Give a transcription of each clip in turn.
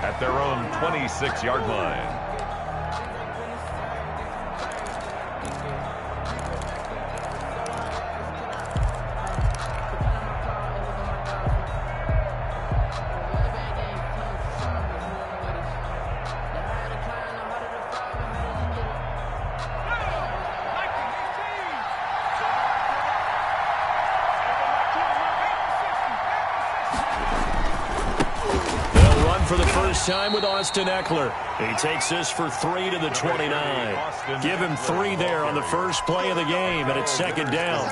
at their own 26-yard line. For the first time with Austin Eckler. He takes this for 3 to the 29. Give him 3 there on the first play of the game, and it's second down.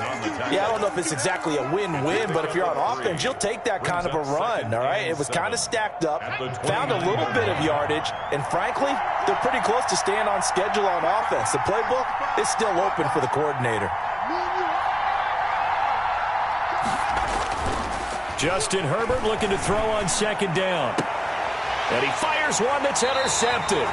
Yeah, I don't know if it's exactly a win-win, but if you're on offense, you'll take that kind of a run, all right? It was kind of stacked up, found a little bit of yardage, and frankly, they're pretty close to staying on schedule on offense. The playbook is still open for the coordinator. Justin Herbert looking to throw on second down. And he fires one that's intercepted.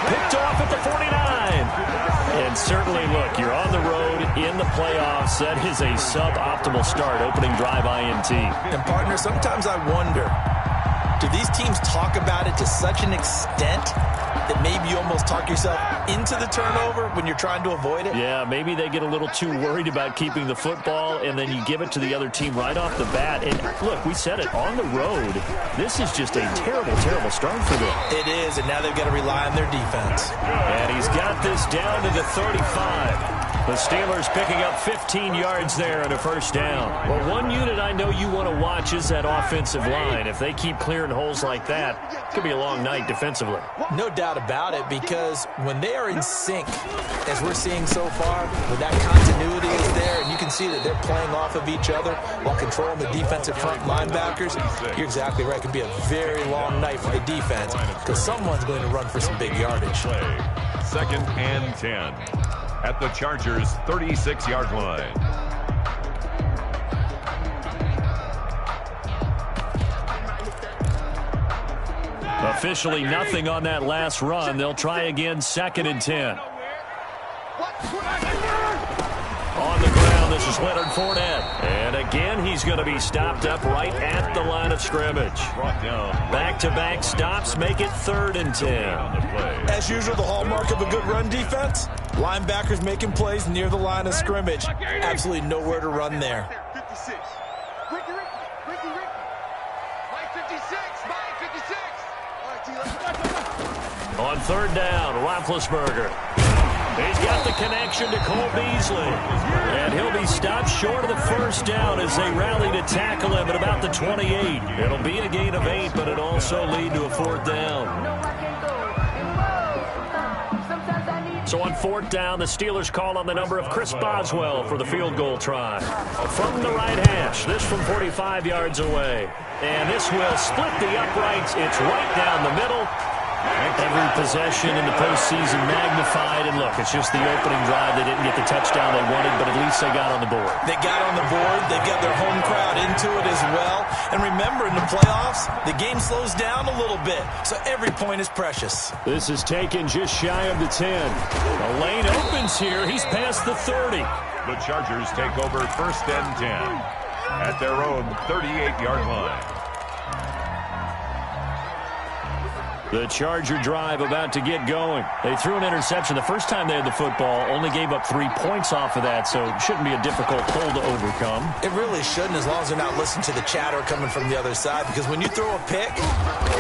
Picked off at the 49. And certainly, look, you're on the road in the playoffs. That is a suboptimal start, opening drive INT. And, partner, sometimes I wonder, do these teams talk about it to such an extent that maybe you almost talk yourself into the turnover when you're trying to avoid it? Yeah, maybe they get a little too worried about keeping the football, and then you give it to the other team right off the bat. And, look, we said it, on the road, this is just a terrible, terrible start for them. It is, and now they've got to rely on their defense. And he's got this down to the 35. The Steelers picking up 15 yards there and a first down. Well, one unit I know you want to watch is that offensive line. If they keep clearing holes like that, it could be a long night defensively. No doubt about it, because when they are in sync, as we're seeing so far, when that continuity is there, and you can see that they're playing off of each other while controlling the defensive front linebackers, you're exactly right. It could be a very long night for the defense because someone's going to run for some big yardage. Second and 10 at the Chargers' 36-yard line. Officially nothing on that last run. They'll try again, second and 10. On the ground, this is Leonard Fournette. And again, he's going to be stopped up right at the line of scrimmage. Back-to-back stops make it third and 10. As usual, the hallmark of a good run defense, linebackers making plays near the line of scrimmage. Absolutely nowhere to run there. On third down, Roethlisberger. He's got the connection to Cole Beasley. And he'll be stopped short of the first down as they rally to tackle him at about the 28. It'll be a gain of 8, but it'll also lead to a fourth down. So on fourth down, the Steelers call on the number of Chris Boswell for the field goal try. From the right hash, this from 45 yards away. And this will split the uprights. It's right down the middle. Every possession in the postseason magnified. And look, it's just the opening drive. They didn't get the touchdown they wanted, but at least they got on the board. They got on the board. They've got their home crowd into it as well. And remember, in the playoffs, the game slows down a little bit, so every point is precious. This is taken just shy of the 10. The lane opens here. He's past the 30. The Chargers take over first and 10 at their own 38-yard line. The Charger drive about to get going. They threw an interception the first time they had the football, only gave up 3 points off of that, so it shouldn't be a difficult hole to overcome. It really shouldn't, as long as they're not listening to the chatter coming from the other side, because when you throw a pick,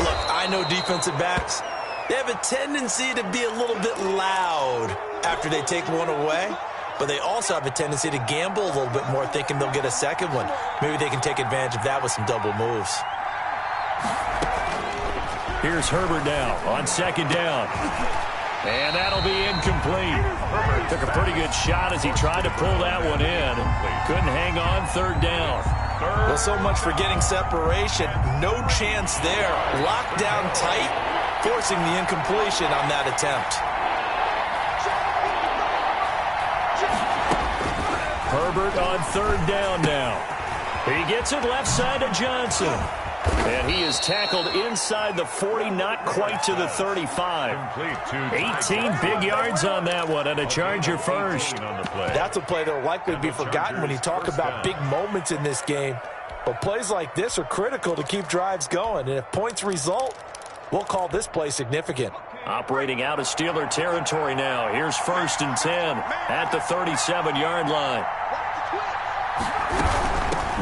look, I know defensive backs, they have a tendency to be a little bit loud after they take one away, but they also have a tendency to gamble a little bit more, thinking they'll get a second one. Maybe they can take advantage of that with some double moves. Here's Herbert now on second down. And that'll be incomplete. Took a pretty good shot as he tried to pull that one in. Couldn't hang on, third down. Well, so much for getting separation. No chance there. Locked down tight, forcing the incompletion on that attempt. Herbert on third down now. He gets it left side to Johnson. And he is tackled inside the 40, not quite to the 35. 18 big yards on that one, and a Charger first. That's a play that will likely be forgotten when you talk about big moments in this game. But plays like this are critical to keep drives going. And if points result, We'll call this play significant. Operating out of Steeler territory now. Here's 1st and 10 at the 37-yard line.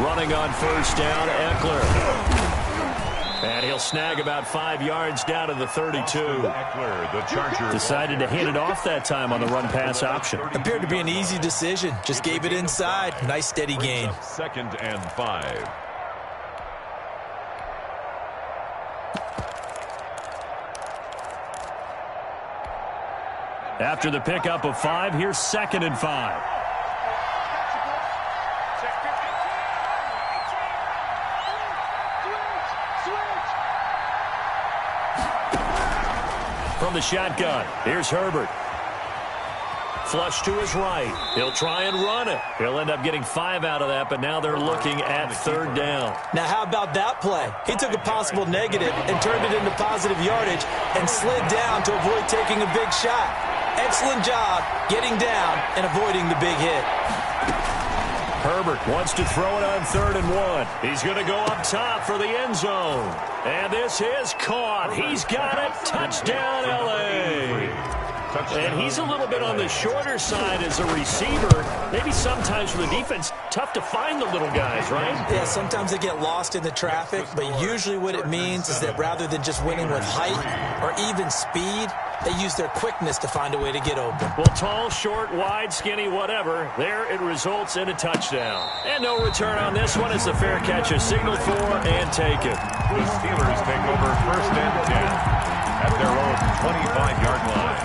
Running on 1st down, Eckler. And he'll snag about 5 yards down to the 32. Eckler, the Charger. Decided to hand it off that time on the run-pass option. Appeared to be an easy decision. Just gave it inside. Nice steady gain. 2nd and 5. After the pickup of 5, here's 2nd and 5. From the shotgun, here's Herbert. Flush to his right. He'll try and run it. He'll end up getting 5 out of that, but now they're looking at 3rd down. Now, how about that play? He took a possible negative and turned it into positive yardage and slid down to avoid taking a big shot. Excellent job getting down and avoiding the big hit. Herbert wants to throw it on 3rd and 1. He's going to go up top for the end zone. And this is caught. He's got it. Touchdown, L.A. And he's a little bit on the shorter side as a receiver. Maybe sometimes for the defense, tough to find the little guys, right? Yeah, sometimes they get lost in the traffic, but usually what it means is that rather than just winning with height or even speed, they use their quickness to find a way to get open. Well, tall, short, wide, skinny, whatever, there it results in a touchdown. And no return on this one as the fair catch is signaled for and taken. The Steelers take over 1st and 10 at their own 25-yard line.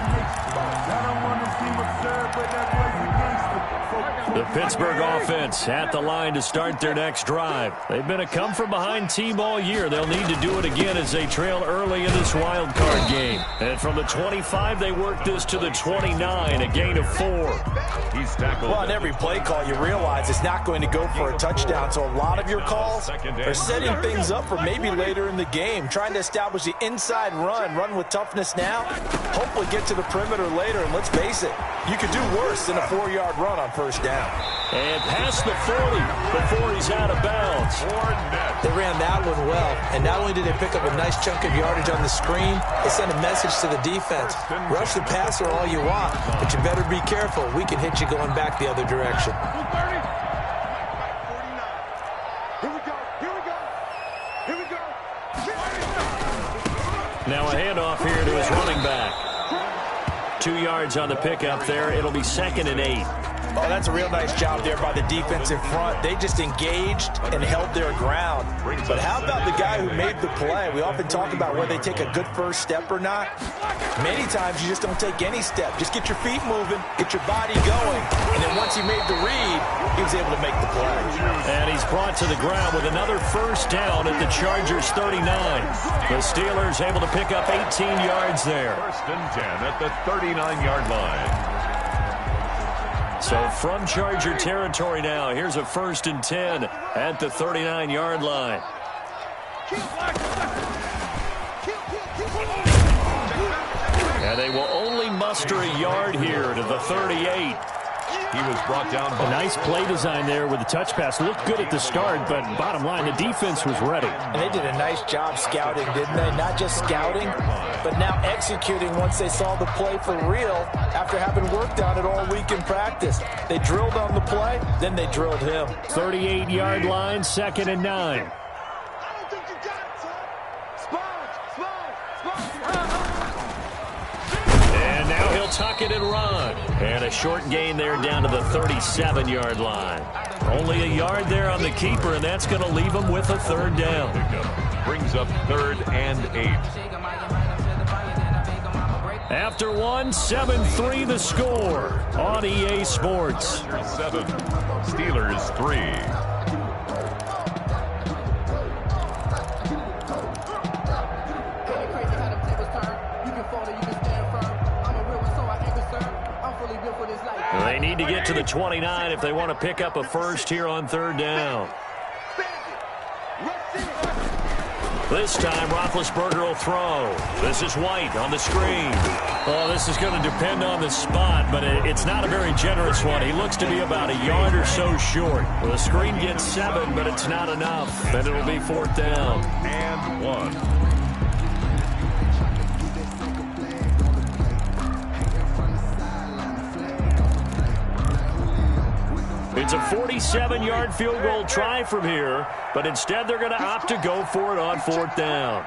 The Pittsburgh offense at the line to start their next drive. They've been a come-from-behind team all year. They'll need to do it again as they trail early in this wild card game. And from the 25, they work this to the 29, a gain of 4. He's tackled. Well, on every play call, you realize it's not going to go for a touchdown. So a lot of your calls are setting things up for maybe later in the game, trying to establish the inside run with toughness now, hopefully get to the perimeter later. And let's face it, you could do worse than a 4-yard run on 1st down. And past the 40 before he's out of bounds. They ran that one well, and not only did they pick up a nice chunk of yardage on the screen, they sent a message to the defense. Rush the passer all you want, but you better be careful. We can hit you going back the other direction. Now a handoff here to his running back. 2 yards on the pickup there. It'll be 2nd and 8. Oh, that's a real nice job there by the defensive front. They just engaged and held their ground. But how about the guy who made the play? We often talk about whether they take a good first step or not. Many times you just don't take any step. Just get your feet moving, get your body going, and then once he made the read, he was able to make the play. And he's brought to the ground with another 1st down at the Chargers' 39. The Steelers able to pick up 18 yards there. 1st and 10 at the 39-yard line. So from Charger territory now, here's a 1st and 10 at the 39-yard line. And they will only muster a yard here to the 38. He was brought down by... A nice play design there with the touch pass. Looked good at the start, but bottom line, the defense was ready. And they did a nice job scouting, didn't they? Not just scouting, but now executing once they saw the play for real after having worked on it all week in practice. They drilled on the play, then they drilled him. 38-yard line, 2nd and 9. And now he'll tuck it and run. And a short gain there down to the 37-yard line. Only a yard there on the keeper, and that's going to leave him with a 3rd down. Brings up 3rd and 8. After one, 7-3 the score on EA Sports. 7, Steelers 3. They need to get to the 29 if they want to pick up a 1st here on 3rd down. This time, Roethlisberger will throw. This is White on the screen. Oh, this is going to depend on the spot, but it's not a very generous one. He looks to be about a yard or so short. Well, the screen gets 7, but it's not enough. Then it'll be 4th down. And 1. It's a 47-yard field goal try from here, but instead they're going to opt to go for it on 4th down.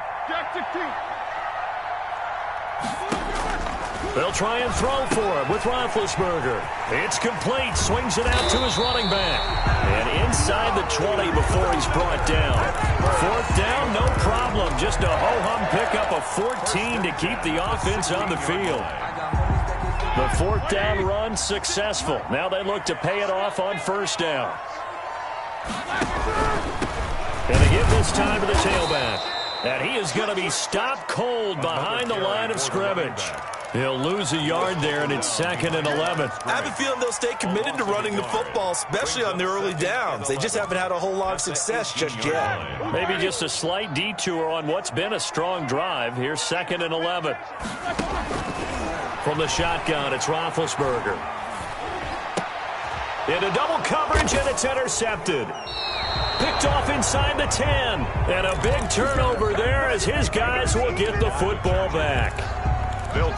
They'll try and throw for it with Roethlisberger. It's complete. Swings it out to his running back. And inside the 20 before he's brought down. 4th down, no problem. Just a ho-hum pickup of 14 to keep the offense on the field. The 4th down run successful. Now they look to pay it off on 1st down. And they give this time to the tailback. And he is going to be stopped cold behind the line of scrimmage. He'll lose a yard there, and it's 2nd and 11. I have a feeling they'll stay committed to running the football, especially on the early downs. They just haven't had a whole lot of success just yet. Maybe just a slight detour on what's been a strong drive. Here's 2nd and 11. From the shotgun, it's Roethlisberger. Into double coverage, and it's intercepted. Picked off inside the 10. And a big turnover there as his guys will get the football back.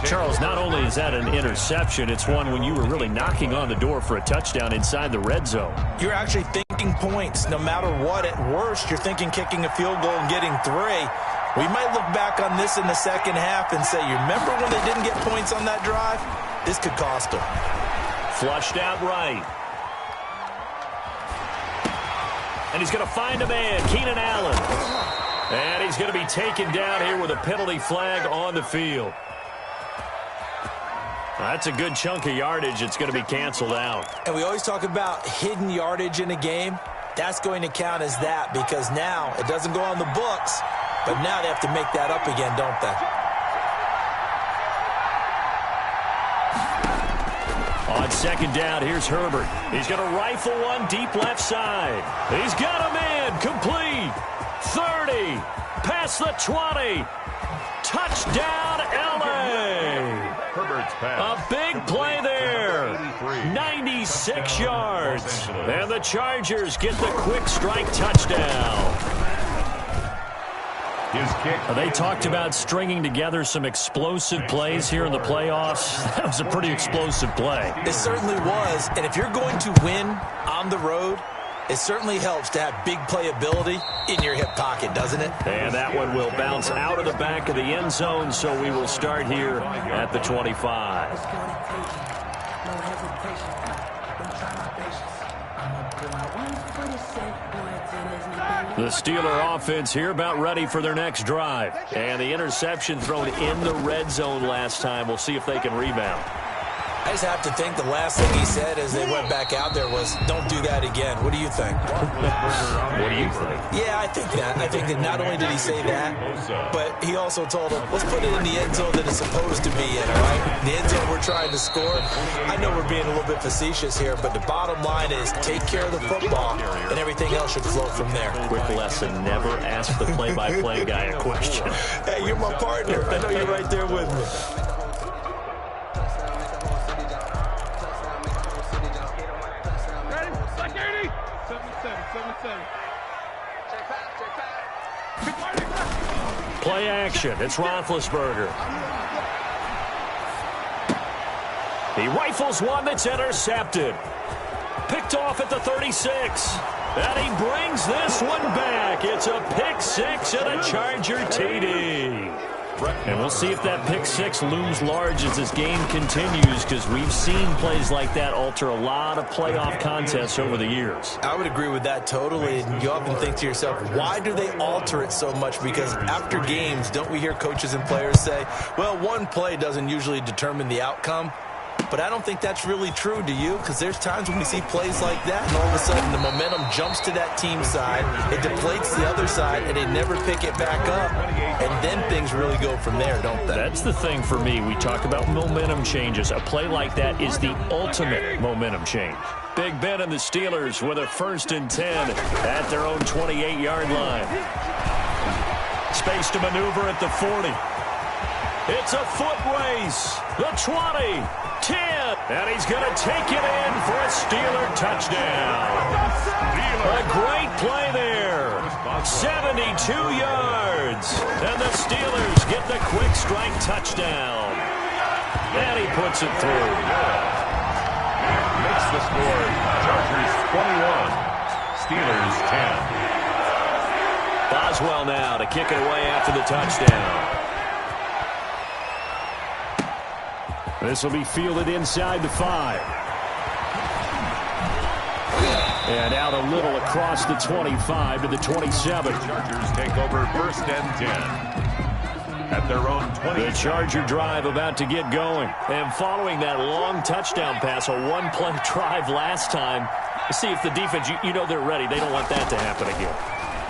Charles, not only is that an interception, it's one when you were really knocking on the door for a touchdown inside the red zone. You're actually thinking points. No matter what, at worst, you're thinking kicking a field goal and getting 3. We might look back on this in the second half and say, you remember when they didn't get points on that drive? This could cost them. Flushed out right. And he's going to find a man, Keenan Allen. And he's going to be taken down here with a penalty flag on the field. That's a good chunk of yardage. It's going to be canceled out. And we always talk about hidden yardage in a game. That's going to count as that because now it doesn't go on the books, but now they have to make that up again, don't they? On 2nd down, here's Herbert. He's going to rifle one deep left side. He's got a man. Complete. 30. Past the 20. Touchdown, L.A. A big play there. 96 yards. And the Chargers get the quick strike touchdown. They talked about stringing together some explosive plays here in the playoffs. That was a pretty explosive play. It certainly was. And if you're going to win on the road, it certainly helps to have big playability in your hip pocket, doesn't it? And that one will bounce out of the back of the end zone, so we will start here at the 25. The Steeler offense here about ready for their next drive. And the interception thrown in the red zone last time. We'll see if they can rebound. I just have to think the last thing he said as they went back out there was, don't do that again. What do you think? What do you think? Yeah, I think that. I think that not only did he say that, but he also told him, let's put it in the end zone that it's supposed to be in, all right? The end zone we're trying to score. I know we're being a little bit facetious here, but the bottom line is take care of the football, and everything else should flow from there. Quick lesson, never ask the play-by-play guy a question. Hey, you're my partner. I know you're right there with me. Play action. It's Roethlisberger. He rifles one that's intercepted. Picked off at the 36. And he brings this one back. It's a pick 6 and a Charger TD. And we'll see if that pick 6 looms large as this game continues, because we've seen plays like that alter a lot of playoff contests over the years. I would agree with that totally. And you often think to yourself, why do they alter it so much? Because after games, don't we hear coaches and players say, well, one play doesn't usually determine the outcome? But I don't think that's really true, do you? Because there's times when we see plays like that, and all of a sudden the momentum jumps to that team side, it deflates the other side, and they never pick it back up. And then things really go from there, don't they? That's the thing for me. We talk about momentum changes. A play like that is the ultimate momentum change. Big Ben and the Steelers with a 1st and 10 at their own 28-yard line. Space to maneuver at the 40. It's a foot race. The 20, 10, and he's going to take it in for a Steeler touchdown. A great play there. 72 yards. And the Steelers get the quick strike touchdown. And he puts it through. the score. Chargers 21, Steelers 10. Boswell now to kick it away after the touchdown. This will be fielded inside the 5. And out a little across the 25 to the 27. The Chargers take over first and 10 at their own 20. The Charger drive about to get going. And following that long touchdown pass, a one-play drive last time, see if the defense, you know they're ready. They don't want that to happen again.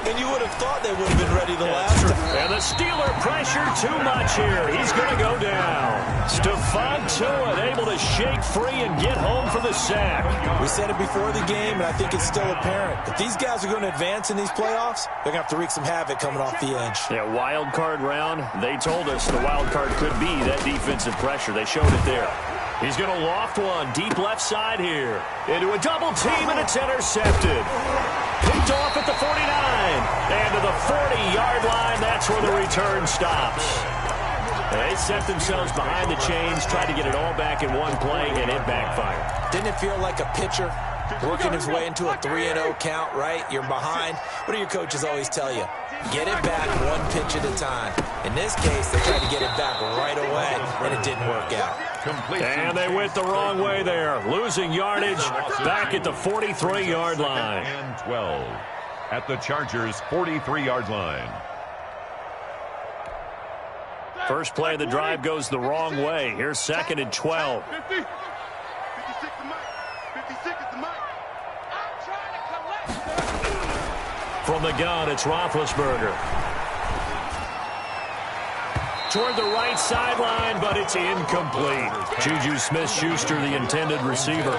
And you would have thought they would have been ready the last time. And the Steeler pressure too much here. He's going to go down. Stephon Tuitt able to shake free and get home for the sack. We said it before the game, and I think it's still apparent. If these guys are going to advance in these playoffs, they're going to have to wreak some havoc coming off the edge. Yeah, wild card round. They told us the wild card could be that defensive pressure. They showed it there. He's going to loft one deep left side here. Into a double team, and it's intercepted. Picked off at the 49. And to the 40-yard line, that's where the return stops. They set themselves behind the chains, tried to get it all back in one play, and it backfired. Didn't it feel like a pitcher working his way into a 3-0 count, right? You're behind. What do your coaches always tell you? Get it back one pitch at a time. In this case, they tried to get it back right away, and it didn't work out. And they went the wrong way there, losing yardage back at the 43-yard line. And 12 at the Chargers' 43-yard line. First play of the drive goes the wrong way. Here's second and 12. 56 is the mic. From the gun, it's Roethlisberger. Toward the right sideline, but it's incomplete. Juju Smith-Schuster, the intended receiver.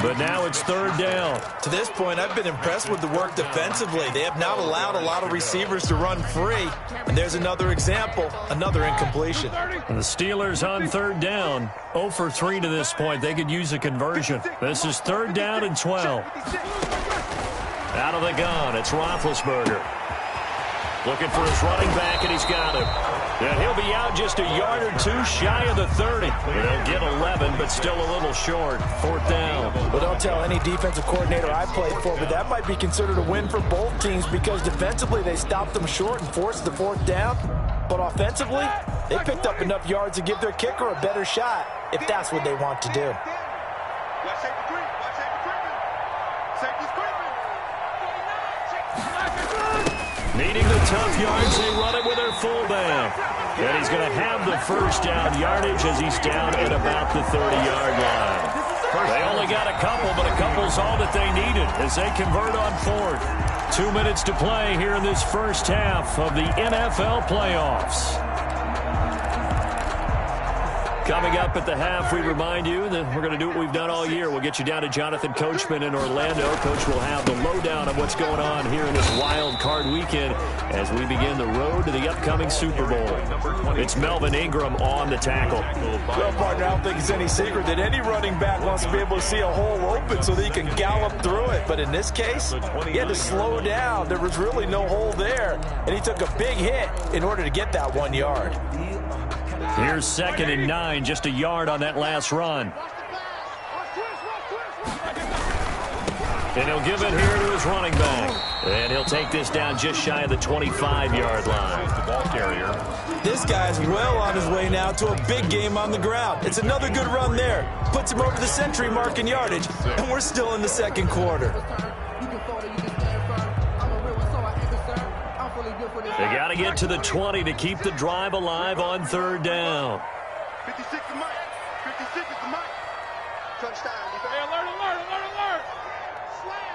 But now it's third down. To this point, I've been impressed with the work defensively. They have not allowed a lot of receivers to run free. And there's another example, another incompletion. And the Steelers on third down, 0 for 3 to this point. They could use a conversion. This is third down and 12. Out of the gun, it's Roethlisberger. Looking for his running back, and he's got him. And he'll be out just a yard or two shy of the 30. They'll get 11, but still a little short. Fourth down. Well, don't tell any defensive coordinator I played for, but that might be considered a win for both teams because defensively they stopped them short and forced the fourth down. But offensively, they picked up enough yards to give their kicker a better shot if that's what they want to do. Needing the tough yards, they run it with their full down. And he's going to have the first down yardage as he's down at about the 30-yard line. They only got a couple, but a couple's all that they needed as they convert on fourth. 2 minutes to play here in this first half of the NFL playoffs. Coming up at the half, we remind you that we're going to do what we've done all year. We'll get you down to Jonathan Coachman in Orlando. Coach will have the lowdown of what's going on here in this wild card weekend as we begin the road to the upcoming Super Bowl. It's Melvin Ingram on the tackle. Well, partner, I don't think it's any secret that any running back wants to be able to see a hole open so that he can gallop through it. But in this case, he had to slow down. There was really no hole there, and he took a big hit in order to get that 1 yard. Here's second and 9, just a yard on that last run. And he'll give it here to his running back. And he'll take this down just shy of the 25-yard line. The ball carrier. This guy's well on his way now to a big game on the ground. It's another good run there. Puts him over the century mark in yardage, and we're still in the second quarter. They got to get to the 20 to keep the drive alive on third down. 56 is the mic. 56 is the mic. Touchdown. Hey, alert, alert, alert, alert. Slam.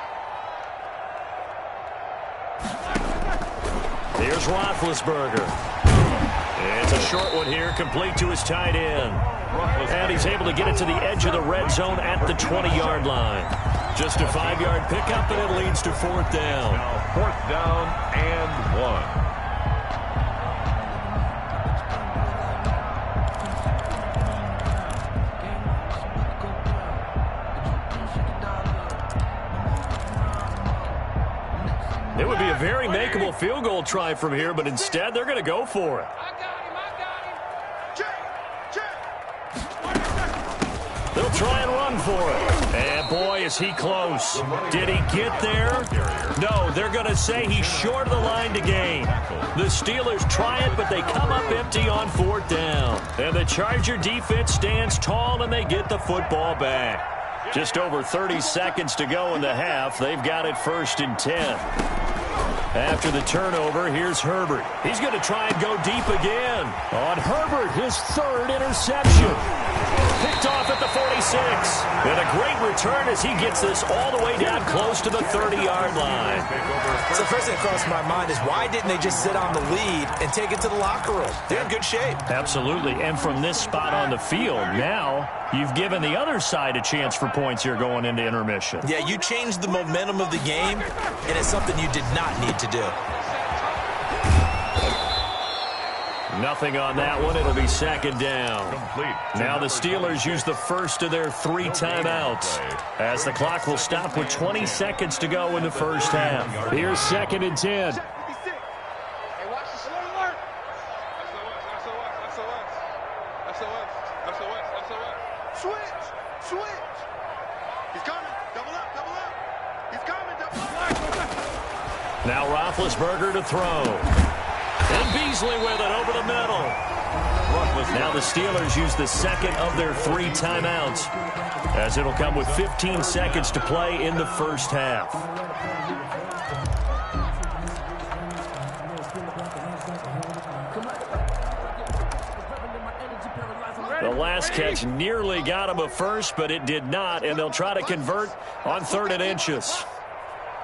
Here's Roethlisberger. It's a short one here, complete to his tight end. And he's able to get it to the edge of the red zone at the 20-yard line. Just a 5-yard pickup, and it leads to fourth down. Now fourth down and 1. It would be a very makeable field goal try from here, but instead they're going to go for it. They'll try and run for it. And boy, is he close? Did he get there? No, they're going to say he's short of the line to gain. The Steelers try it, but they come up empty on 4th down. And the Charger defense stands tall, and they get the football back. Just over 30 seconds to go in the half. They've got it 1st and 10. After the turnover, here's Herbert. He's going to try and go deep again. On Herbert, his 3rd interception. Picked off at the 46. And a great return as he gets this all the way down close to the 30-yard line. So the first thing that crossed my mind is why didn't they just sit on the lead and take it to the locker room? They're in good shape. Absolutely. And from this spot on the field, now you've given the other side a chance for points here going into intermission. Yeah, you changed the momentum of the game, and it's something you did not need to do. Nothing on that one. It'll be 2nd down. Now the Steelers use the first of their 3 timeouts as the clock will stop with 20 seconds to go in the first half. Here's 2nd and 10. Hey, watch the slow alert. SOS. Switch. He's coming. Double up. He's coming. Double up. Now Roethlisberger to throw. And Beasley with it over the middle. Now the Steelers use the 2nd of their 3 timeouts as it'll come with 15 seconds to play in the first half. The last catch nearly got him a first, but it did not, and they'll try to convert on 3rd and inches.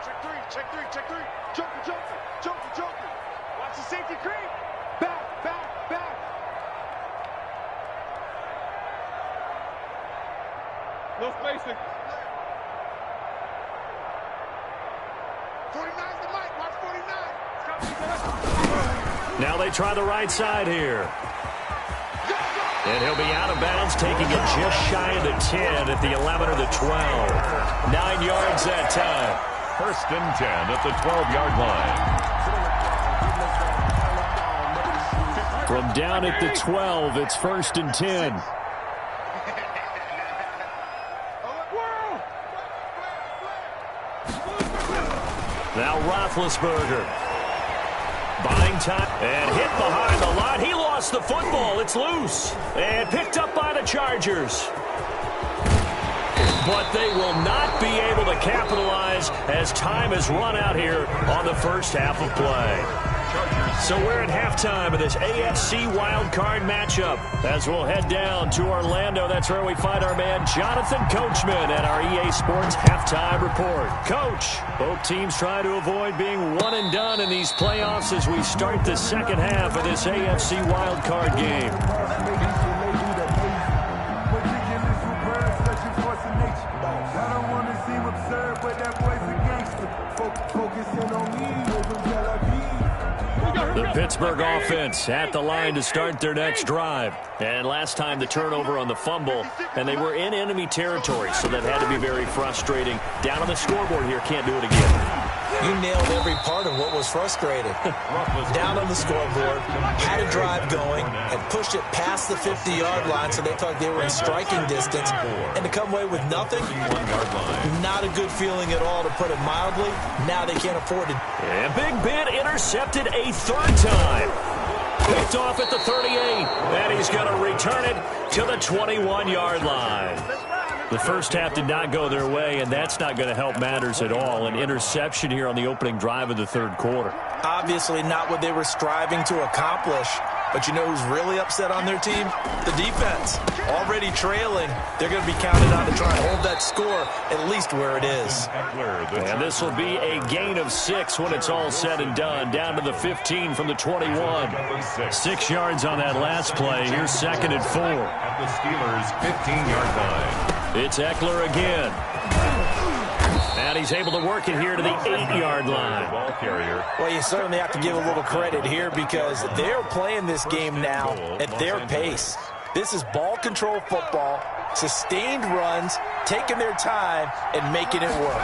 Check three. Joker. Watch the safety creep. Back. No spacing. 49's the mic. Watch 49. Now they try the right side here. And he'll be out of bounds, taking it just shy of the 10 at the 11 or the 12. 9 yards that time. 1st and 10 at the 12-yard line. From down at the 12, it's 1st and 10. Now Roethlisberger. Buying time and hit behind the line. He lost the football. It's loose. And picked up by the Chargers. But they will not be able to capitalize as time has run out here on the first half of play. So we're at halftime of this AFC wildcard matchup as we'll head down to Orlando. That's where we find our man Jonathan Coachman at our EA Sports Halftime Report. Coach, both teams try to avoid being one and done in these playoffs as we start the second half of this AFC wildcard game. The Pittsburgh offense at the line to start their next drive. And last time the turnover on the fumble, and they were in enemy territory, so that had to be very frustrating. Down on the scoreboard here, can't do it again. You nailed every part of what was frustrating. Down on the scoreboard, had a drive going, and pushed it past the 50-yard line so they thought they were in striking distance. And to come away with nothing, not a good feeling at all, to put it mildly. Now they can't afford it. And Big Ben intercepted a 3rd time. Picked off at the 38, and he's going to return it to the 21-yard line. The first half did not go their way, and that's not going to help matters at all. An interception here on the opening drive of the 3rd quarter. Obviously not what they were striving to accomplish. But you know who's really upset on their team? The defense. Already trailing. They're going to be counted on to try and hold that score at least where it is. And this will be a gain of 6 when it's all said and done. Down to the 15 from the 21. 6 yards on that last play. Here's 2nd and 4. At the Steelers' 15-yard line. It's Eckler again. And he's able to work it here to the 8-yard line. Ball carrier. Well, you certainly have to give a little credit here because they're playing this game now at their pace. This is ball control football, sustained runs, taking their time, and making it work.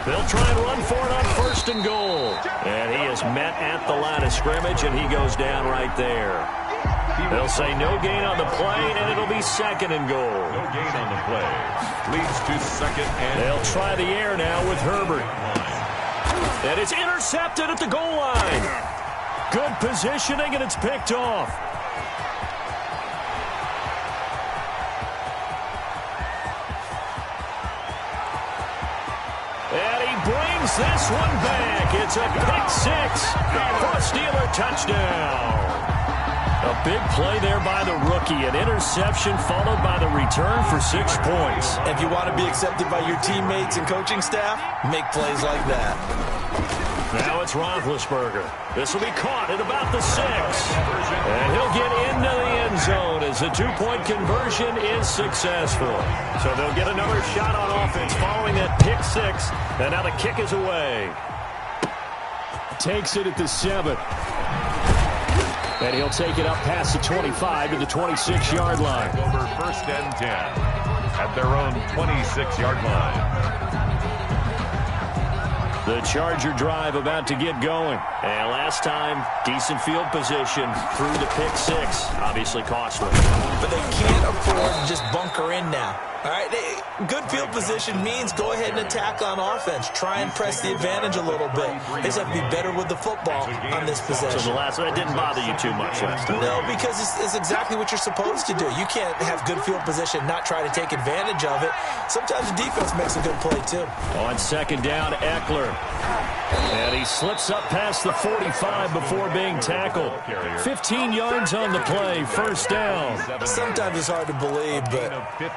They'll try and run for it on 1st and goal. And he is met at the line of scrimmage, and he goes down right there. They'll say no gain on the play, and it'll be second and goal. No gain on the play. Leads to second and They'll try the air now with Herbert. And it's intercepted at the goal line. Good positioning, and it's picked off. And he brings this one back. It's a pick six for a Steeler touchdown. A big play there by the rookie. An interception followed by the return for 6 points. If you want to be accepted by your teammates and coaching staff, make plays like that. Now it's Roethlisberger. This will be caught at about the 6. And he'll get into the end zone as the 2-point conversion is successful. So they'll get another shot on offense following that pick 6. And now the kick is away. Takes it at the 7. And he'll take it up past the 25 to the 26-yard line. over first and 10 at their own 26-yard line. The Charger drive about to get going. And last time, decent field position through the pick 6. Obviously costly. But they can't afford to just bunker in now. All right, good field position means go ahead and attack on offense. Try and press the advantage a little bit. They just have to be better with the football on this possession. So that didn't bother you too much last time? No, because it's exactly what you're supposed to do. You can't have good field position, not try to take advantage of it. Sometimes the defense makes a good play, too. On second down, Eckler. And he slips up past the 45 before being tackled. 15 yards on the play, first down. Sometimes it's hard to believe, but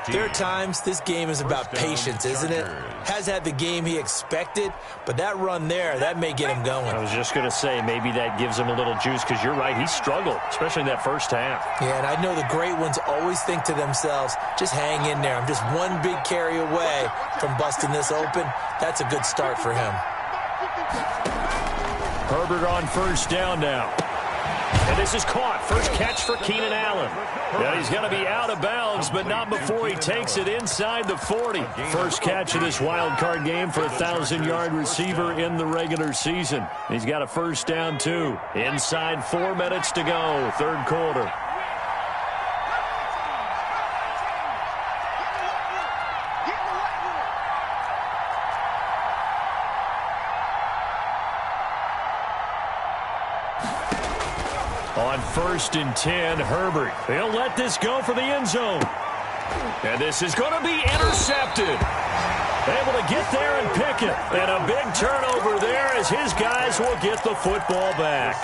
there are times this game is about patience, isn't it? Has had the game he expected, but that run there, that may get him going. I was just going to say, maybe that gives him a little juice, because you're right, he struggled, especially in that first half. Yeah, and I know the great ones always think to themselves, just hang in there. I'm just one big carry away from busting this open. That's a good start for him. Herbert on first down now. And this is caught. First catch for Keenan Allen. Now he's going to be out of bounds, but not before he takes it inside the 40. First catch of this wild card game for a 1,000-yard receiver in the regular season. He's got a first down, too. Inside 4 minutes to go, third quarter. On first and 10, Herbert. He'll let this go for the end zone. And this is going to be intercepted. Able to get there and pick it. And a big turnover there as his guys will get the football back.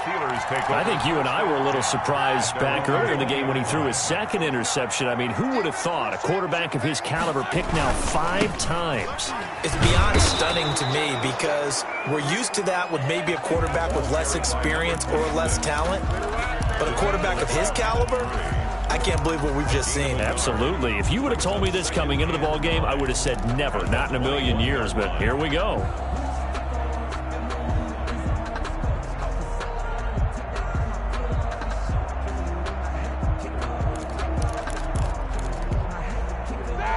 I think you and I were a little surprised back earlier in the game when he threw his second interception. I mean, who would have thought a quarterback of his caliber picked now 5 times? It's beyond stunning to me because we're used to that with maybe a quarterback with less experience or less talent. But a quarterback of his caliber, I can't believe what we've just seen. Absolutely. If you would have told me this coming into the ball game, I would have said never, not in a million years. But here we go.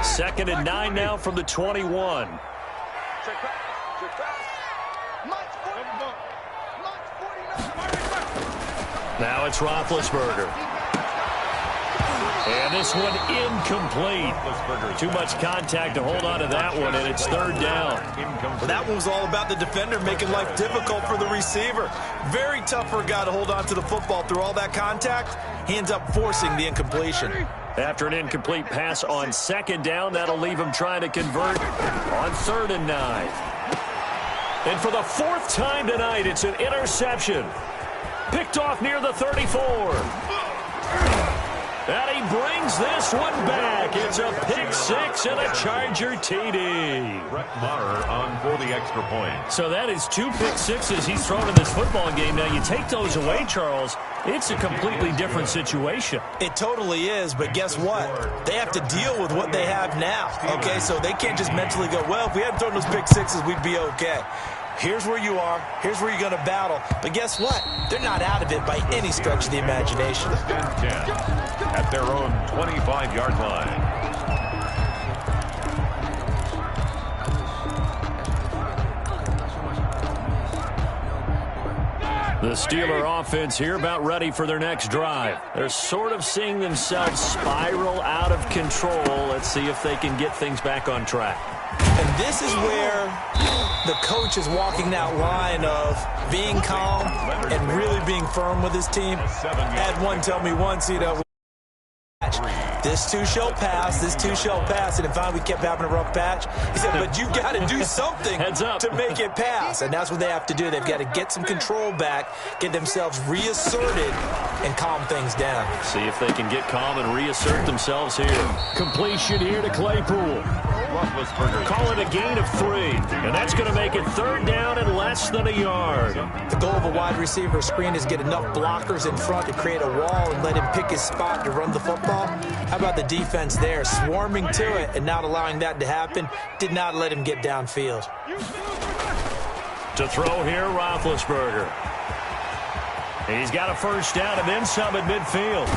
Second and 9 now from the 21. Now it's Roethlisberger. And this one incomplete. Too much contact to hold on to that one, and it's third down. Well, that one was all about the defender making life difficult for the receiver. Very tough for a guy to hold on to the football through all that contact. He ends up forcing the incompletion. After an incomplete pass on second down, that'll leave him trying to convert on third and 9. And for the 4th time tonight, it's an interception. Picked off near the 34. And he brings this one back. It's a pick 6 and a Charger TD. Brett Maher on for the extra point. So that is 2 pick 6s he's thrown in this football game. Now, you take those away, Charles, it's a completely different situation. It totally is, but guess what? They have to deal with what they have now, okay? So they can't just mentally go, well, if we hadn't thrown those pick 6s, we'd be okay. Here's where you are. Here's where you're going to battle. But guess what? They're not out of it by any stretch of the imagination. 10 at their own 25-yard line. The Steeler offense here about ready for their next drive. They're sort of seeing themselves spiral out of control. Let's see if they can get things back on track. And this is where the coach is walking that line of being calm and really being firm with his team. I had one tell me once, this too shall pass, this too shall pass. And finally we kept having a rough patch. He said, but you got to do something to make it pass. And that's what they have to do. They've got to get some control back, get themselves reasserted, and calm things down. See if they can get calm and reassert themselves here. Completion here to Claypool. Call it a gain of 3. And that's going to make it 3rd down and less than a yard. The goal of a wide receiver screen is get enough blockers in front to create a wall and let him pick his spot to run the football. How about the defense there, swarming to it and not allowing that to happen? Did not let him get downfield. To throw here, Roethlisberger. He's got a 1st down and then some at midfield.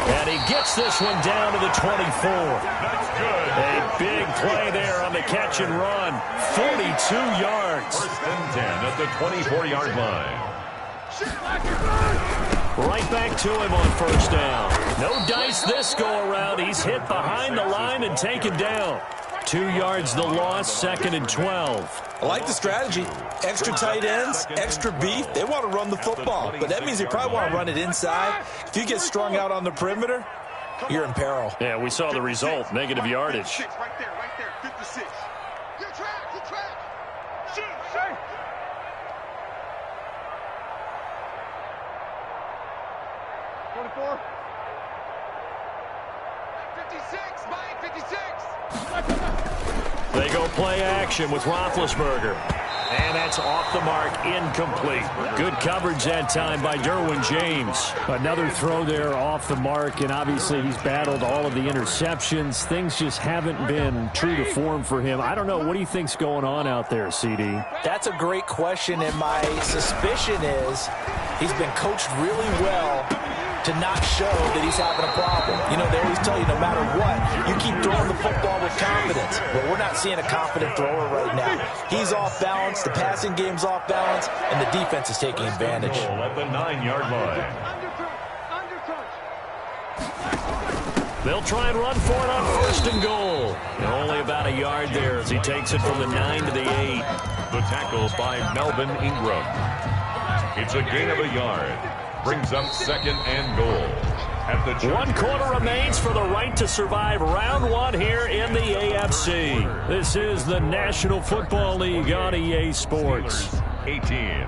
And he gets this one down to the 24. That's good. A big play there on the catch and run. 42 yards. 1st and 10 at the 24-yard line. Right back to him on 1st down. No dice this go-around. He's hit behind the line and taken down. 2 yards the loss, 2nd and 12. I like the strategy. Extra tight ends, extra beef. They want to run the football, but that means they probably want to run it inside. If you get strung out on the perimeter, you're in peril. Yeah, we saw the result, negative yardage. Right there, 56. Good track. Shoot. 24. 56, Mike, 56. They go play action with Roethlisberger. And that's off the mark, incomplete. Good coverage that time by Derwin James. Another throw there off the mark, and obviously he's battled all of the interceptions. Things just haven't been true to form for him. I don't know. What do you think's going on out there, CD? That's a great question, and my suspicion is he's been coached really well to not show that he's having a problem. You know, they always tell you no matter what, you keep throwing the football with confidence. But we're not seeing a confident thrower right now. He's off balance, the passing game's off balance, and the defense is taking advantage. At the 9-yard line. They'll try and run for it on 1st and goal. And only about a yard there as he takes it from the 9 to the 8. The tackle by Melvin Ingram. It's a gain of a yard. Brings up 2nd and goal. 1 quarter remains for the right to survive round 1 here in the AFC. This is the National Football League on EA Sports. 18.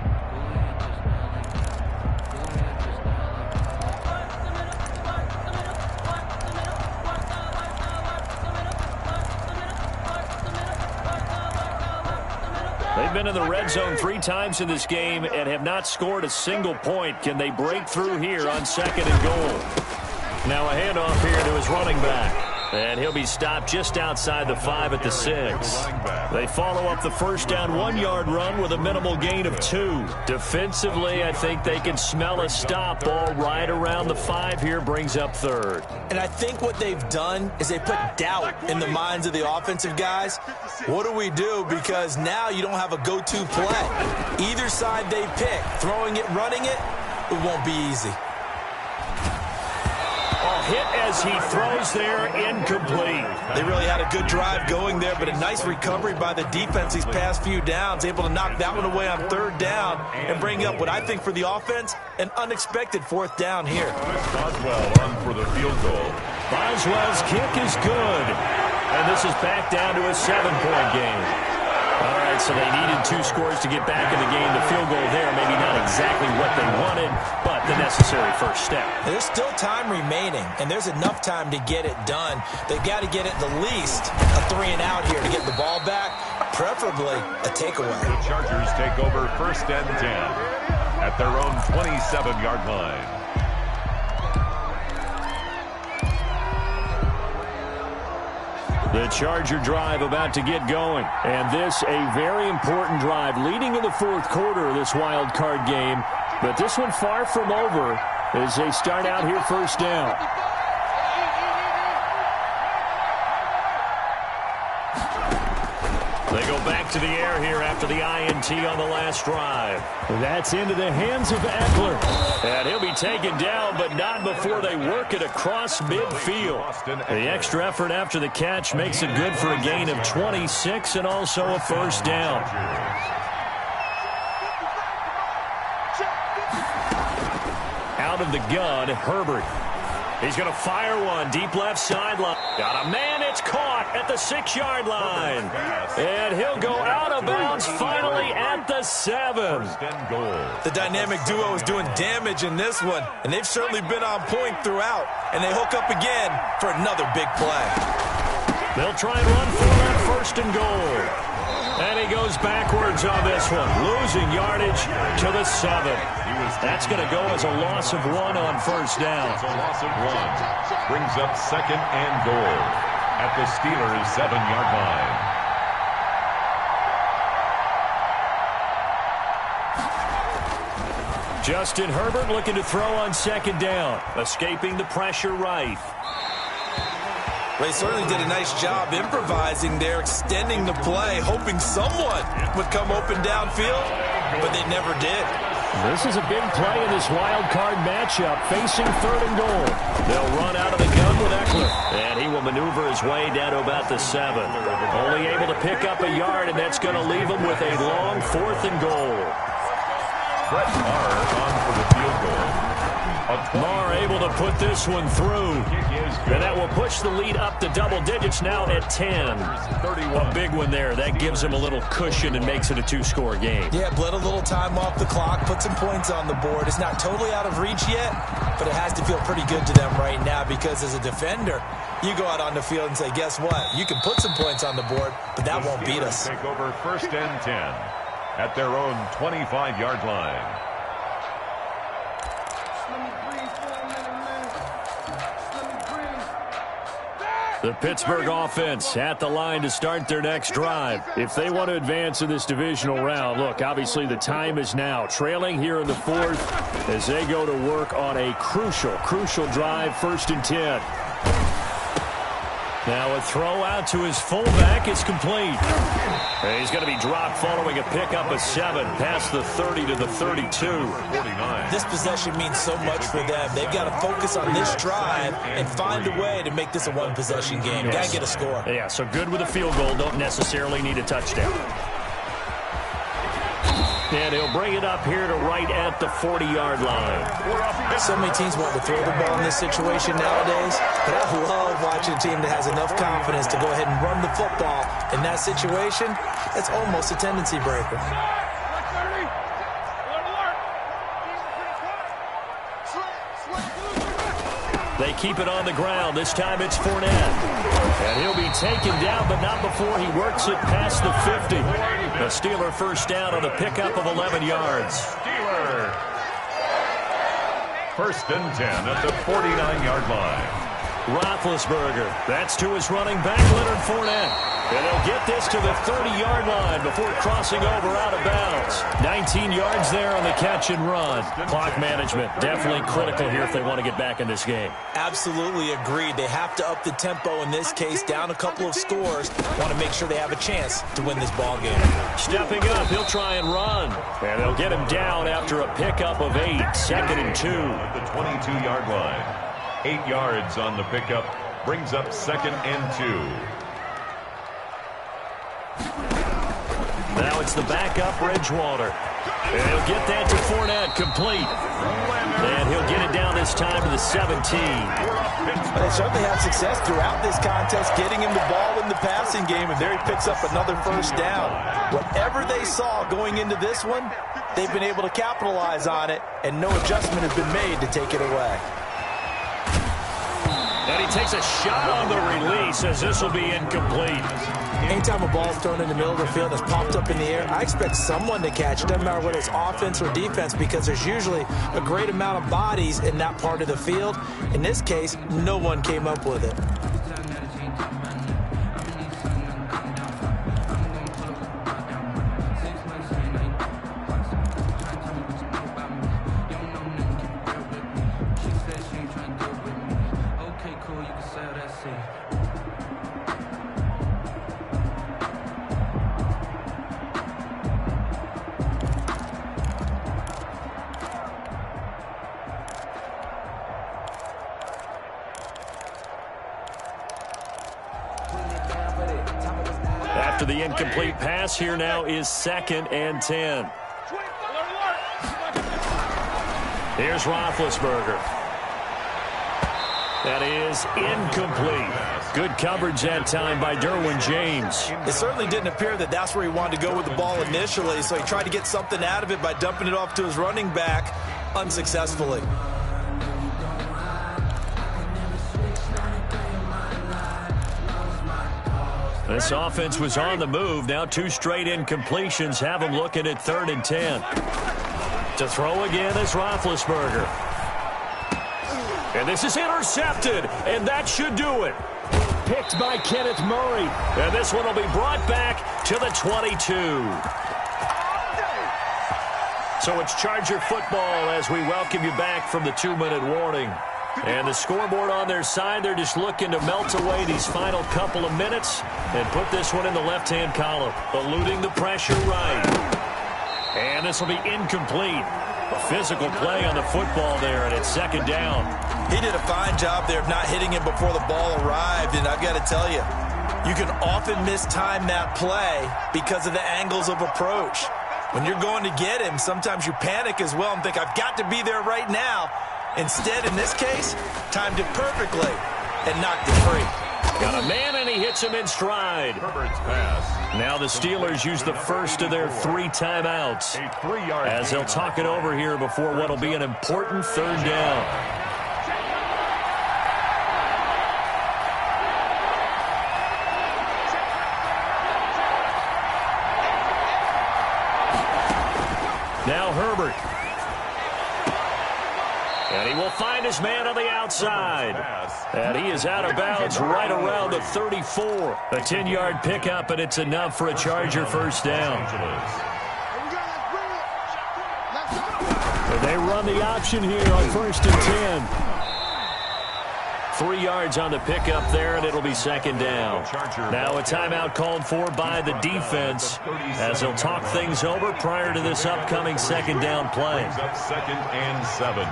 They've been in the red zone 3 times in this game and have not scored a single point. Can they break through here on 2nd and goal? Now a handoff here to his running back. And he'll be stopped just outside the 5 at the 6. They follow up the 1st down 1-yard run with a minimal gain of 2. Defensively, I think they can smell a stop ball right around the 5 here, brings up 3rd. And I think what they've done is they put doubt in the minds of the offensive guys. What do we do? Because now you don't have a go-to play. Either side they pick, throwing it, running it, it won't be easy. Hit as he throws there, incomplete. They really had a good drive going there, but a nice recovery by the defense these past few downs, able to knock that one away on 3rd down and bring up what I think for the offense, an unexpected 4th down here. Boswell on for the field goal. Boswell's kick is good. And this is back down to a 7-point game. All right, so they needed 2 scores to get back in the game. The field goal there, maybe not exactly what they wanted, but the necessary first step. There's still time remaining, and there's enough time to get it done. They've got to get at the least a 3-and-out here to get the ball back, preferably a takeaway. The Chargers take over 1st and 10 at their own 27-yard line. The Charger drive about to get going. And this a very important drive leading in the 4th quarter of this wild card game. But this one far from over as they start out here 1st down. They go back to the air here after the INT on the last drive. That's into the hands of Eckler. And he'll be taken down, but not before they work it across midfield. The extra effort after the catch makes it good for a gain of 26 and also a first down. Out of the gun, Herbert. He's going to fire one deep left sideline. Got a man. It's caught at the 6-yard line. And he'll go out of bounds finally at the 7. The dynamic duo is doing damage in this one, and they've certainly been on point throughout. And they hook up again for another big play. They'll try and run for that first and goal. And he goes backwards on this one, losing yardage to the 7. That's going to go as a loss of 1 on first down. It's a loss of 1. Brings up second and goal at the Steelers' 7-yard line. Justin Herbert looking to throw on second down, escaping the pressure right. They certainly did a nice job improvising there, extending the play, hoping someone would come open downfield, but they never did. This is a big play in this wild card matchup, facing third and goal. They'll run out of the gun with Eckler, and he will maneuver his way down to about the 7. Only able to pick up a yard, and that's going to leave him with a long 4th and goal. Brett Maher on for the field goal. Maher able to put this one through. And that will push the lead up to double digits now at 10. A big one there. That gives him a little cushion and makes it a 2-score game. Yeah, bled a little time off the clock, put some points on the board. It's not totally out of reach yet, but it has to feel pretty good to them right now because as a defender, you go out on the field and say, guess what? You can put some points on the board, but that won't beat us. Take over first and 10 at their own 25-yard line. The Pittsburgh offense at the line to start their next drive. If they want to advance in this divisional round, look, obviously the time is now. Trailing here in the 4th as they go to work on a crucial drive, 1st and 10. Now a throw out to his fullback. It's complete. And he's going to be dropped following a pickup of 7 past the 30 to the 32. 49. This possession means so much for them. They've got to focus on this drive and find a way to make this a one-possession game. Got to get a score. Yeah, so good with a field goal. Don't necessarily need a touchdown. And he'll bring it up here to right at the 40-yard line. So many teams want to throw the ball in this situation nowadays, but I love watching a team that has enough confidence to go ahead and run the football. In that situation, it's almost a tendency breaker. They keep it on the ground. This time it's Fournette. And he'll be taken down, but not before he works it past the 50. The Steeler first down on the pickup of 11 yards. Steeler. First and 10 at the 49-yard line. Roethlisberger. That's to his running back, Leonard Fournette. And they'll get this to the 30-yard line before crossing over out of bounds. 19 yards there on the catch and run. Clock management definitely critical here if they want to get back in this game. Absolutely agreed. They have to up the tempo in this case, down a couple of scores. Want to make sure they have a chance to win this ball game. Stepping up, he'll try and run. And they'll get him down after a pickup of 8. 2nd and 2. At the 22-yard line. 8 yards on the pickup. Brings up 2nd and 2. Now it's the backup, Bridgewater. And he'll get that to Fournette, complete. And he'll get it down this time to the 17. But they certainly have success throughout this contest, getting him the ball in the passing game, and there he picks up another first down. Whatever they saw going into this one, they've been able to capitalize on it, and no adjustment has been made to take it away. And he takes a shot on the release as this will be incomplete. Anytime a ball's thrown in the middle of the field and it's popped up in the air, I expect someone to catch it. Doesn't matter whether it's offense or defense, because there's usually a great amount of bodies in that part of the field. In this case, no one came up with it. After the incomplete pass, here now is 2nd and 10. Here's Roethlisberger. That is incomplete. Good coverage that time by Derwin James. It certainly didn't appear that that's where he wanted to go with the ball initially, so he tried to get something out of it by dumping it off to his running back unsuccessfully. This offense was on the move. Now 2 straight incompletions have them looking at 3rd and 10. To throw again is Roethlisberger. And this is intercepted, and that should do it. Picked by Kenneth Murray. And this one will be brought back to the 22. So it's Charger football as we welcome you back from the 2-minute warning. And the scoreboard on their side, they're just looking to melt away these final couple of minutes and put this one in the left-hand column, eluding the pressure right. And this will be incomplete. A physical play on the football there, and it's 2nd down. He did a fine job there of not hitting him before the ball arrived, and I've got to tell you, you can often mistime that play because of the angles of approach. When you're going to get him, sometimes you panic as well and think, I've got to be there right now. Instead, in this case, timed it perfectly and knocked it free. Got a man, and he hits him in stride. Herbert's pass. Now the Steelers use the first of their 3 timeouts A 3-yard as they'll talk it over here before what will be an important 3rd down. Now Herbert. And he will find his man on the outside. And he is out of bounds right around the 34. A 10-yard pickup, and it's enough for a Charger 1st down. And they run the option here on 1st and 10. 3 yards on the pickup there, and it'll be 2nd down. Now a timeout called for by the defense as they'll talk things over prior to this upcoming 2nd down play. 2nd and 7.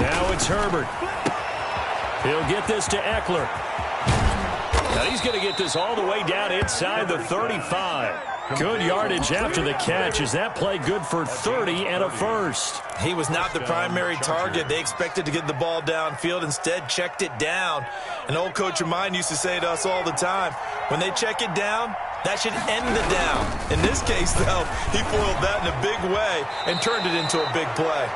Now it's Herbert. He'll get this to Eckler. Now he's going to get this all the way down inside the 35. Good yardage after the catch. Is that play good for 30 and a 1st? He was not the primary target. They expected to get the ball downfield. Instead, checked it down. An old coach of mine used to say to us all the time, when they check it down, that should end the down. In this case, though, he foiled that in a big way and turned it into a big play.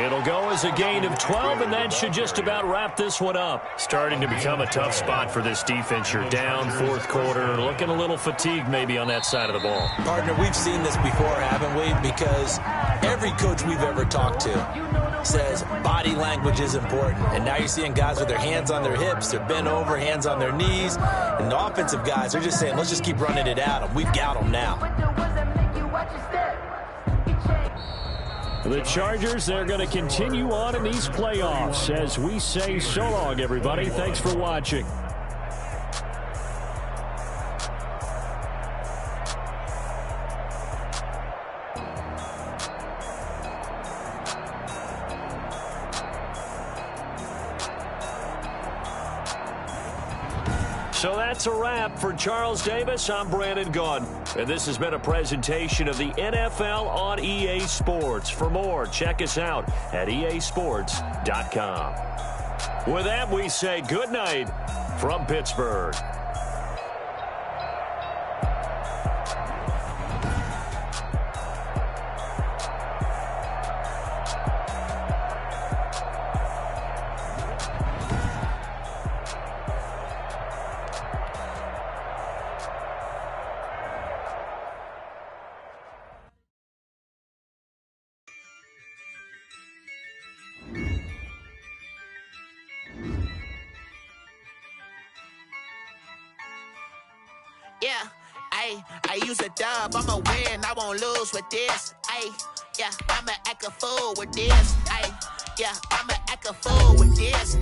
It'll go as a gain of 12, and that should just about wrap this one up. Starting to become a tough spot for this defense. You're down 4th quarter, looking a little fatigued maybe on that side of the ball. Partner, we've seen this before, haven't we? Because every coach we've ever talked to says body language is important. And now you're seeing guys with their hands on their hips, they're bent over, hands on their knees. And the offensive guys are just saying, let's just keep running it at them. We've got them now. The Chargers, they're going to continue on in these playoffs as we say so long, everybody. Thanks for watching. So that's a wrap for Charles Davis. I'm Brandon Gaudin, and this has been a presentation of the NFL on EA Sports. For more, check us out at easports.com. With that, we say good night from Pittsburgh. Yeah, I use a dub, I'ma win, I won't lose with this. Yeah, I'ma act a fool with this. Yeah, I'ma act a fool with this.